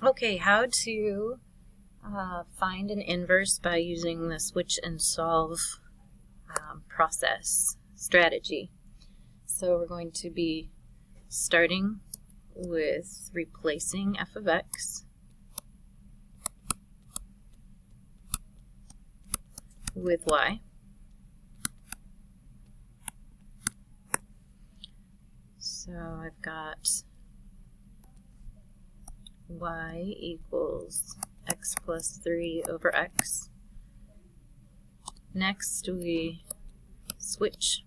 Okay, how to find an inverse by using the switch and solve process strategy. So we're going to be starting with replacing f of x with y. So I've got y equals x plus 3 over x. Next we switch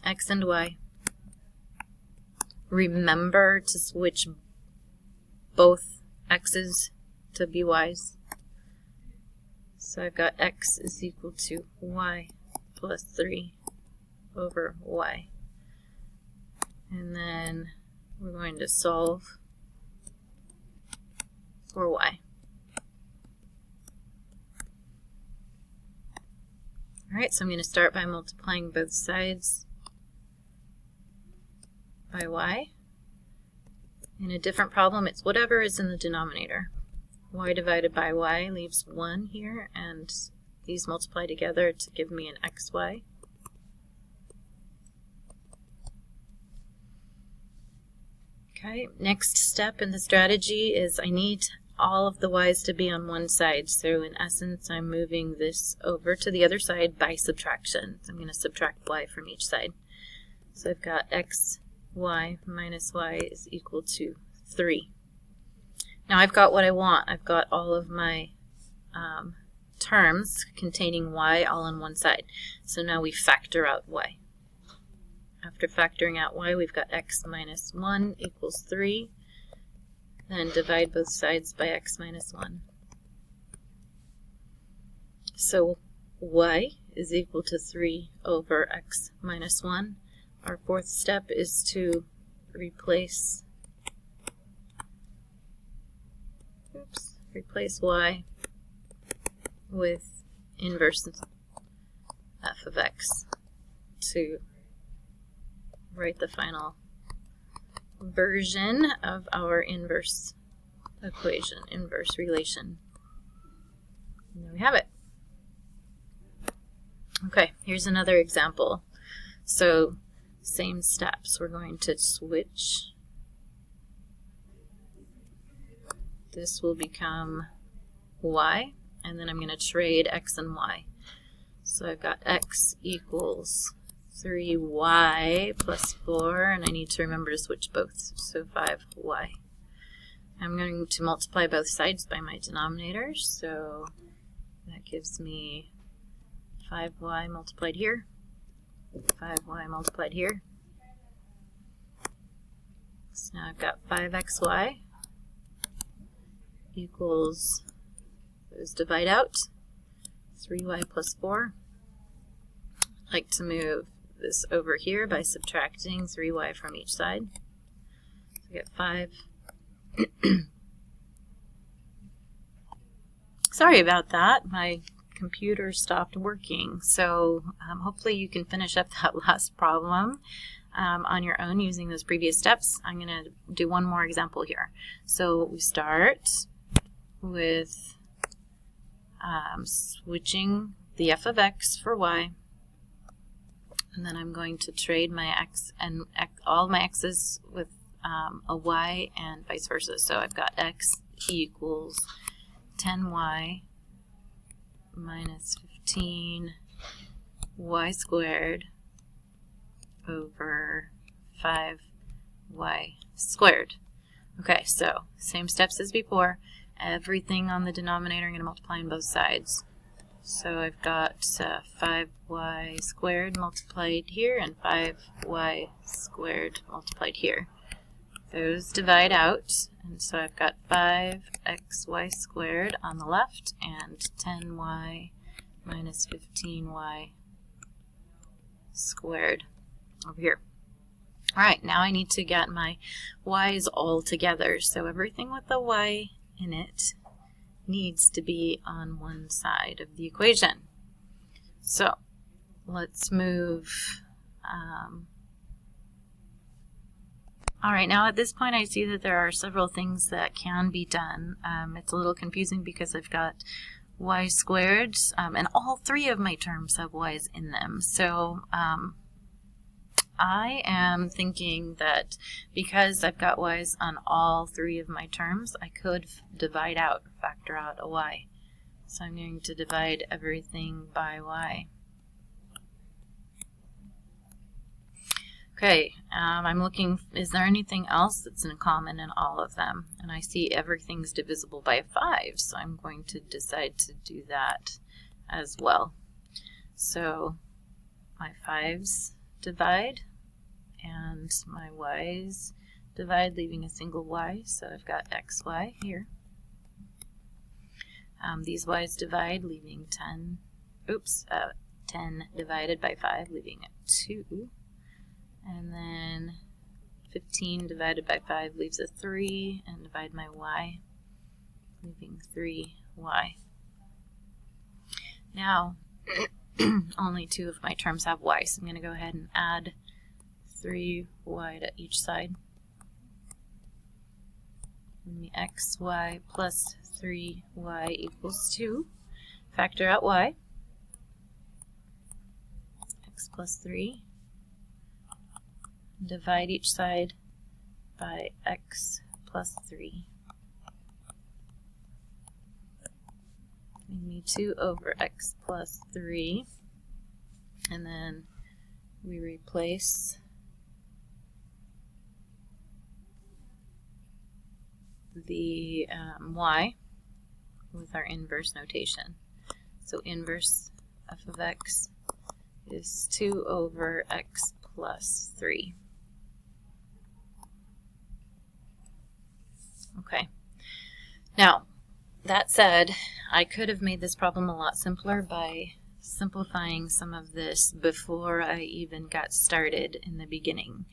x and y. Remember to switch both x's to be y's. So I've got x is equal to y plus 3 over y. And then we're going to solve for y. Alright, so I'm going to start by multiplying both sides by y. In a different problem, it's whatever is in the denominator. Y divided by y leaves 1 here, and these multiply together to give me an xy. Okay, next step in the strategy is I need all of the y's to be on one side. So in essence, I'm moving this over to the other side by subtraction. So I'm going to subtract y from each side. So I've got x y minus y is equal to 3. Now I've got what I want. I've got all of my terms containing y all on one side. So now we factor out y. After factoring out y, we've got x minus 1 equals 3. Then divide both sides by x minus 1. So y is equal to 3 over x minus 1. Our fourth step is to replace y with inverse f of x to write the final version of our inverse equation, inverse relation. And there we have it. Okay, here's another example. So same steps. We're going to switch. This will become y, and then I'm going to trade x and y. So I've got x equals 3y plus 4, and I need to remember to switch both, so 5y. I'm going to multiply both sides by my denominator, so that gives me 5y multiplied here, 5y multiplied here. So now I've got 5xy equals, those divide out, 3y plus 4. I'd like to move this over here by subtracting 3y from each side. So I get 5. Sorry about that. My computer stopped working. So hopefully you can finish up that last problem on your own using those previous steps. I'm going to do one more example here. So we start with switching the f of x for y. And then I'm going to trade my x and all my x's with a y and vice versa. So I've got x equals 10y minus 15y squared over 5y squared. Okay, so same steps as before. Everything on the denominator I'm going to multiply on both sides. So I've got 5y squared multiplied here and 5y squared multiplied here. Those divide out, and so I've got 5xy squared on the left and 10y minus 15y squared over here. Alright, now I need to get my y's all together. So everything with the y in it needs to be on one side of the equation. So let's move All right, now at this point I see that there are several things that can be done. It's a little confusing because I've got y squared, and all three of my terms have y's in them. So I am thinking that because I've got y's on all three of my terms, I could divide out, factor out a y. So I'm going to divide everything by y. Okay, I'm looking, is there anything else that's in common in all of them? And I see everything's divisible by 5, so I'm going to decide to do that as well. So my 5's divide, and my y's divide, leaving a single y, so I've got xy here. These y's divide, leaving 10 divided by 5, leaving a 2. And then 15 divided by 5 leaves a 3, and divide my y, leaving 3y. Now, only 2 of my terms have y, so I'm going to go ahead and add 3y to each side. And the xy plus 3y equals 2. Factor out y. X plus 3. Divide each side by x plus 3. Leave me 2 over x plus 3. And then we replace the y with our inverse notation. So inverse f of x is 2 over x plus 3. Okay. Now, that said, I could have made this problem a lot simpler by simplifying some of this before I even got started in the beginning.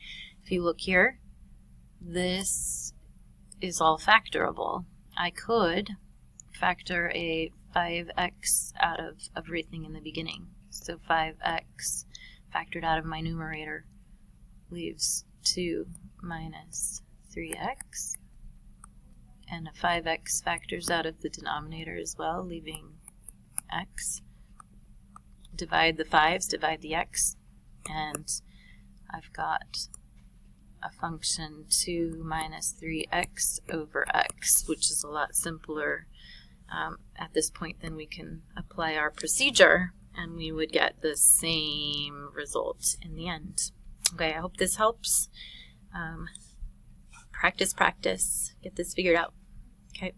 If you look here, this is all factorable. I could factor a 5x out of everything in the beginning. So 5x factored out of my numerator leaves 2 minus 3x. And a 5x factors out of the denominator as well, leaving x. Divide the 5's, divide the x, and I've got a function 2 minus 3x over x, which is a lot simpler at this point. Then we can apply our procedure and we would get the same result in the end. Okay, I hope this helps. Practice, practice, get this figured out. Okay.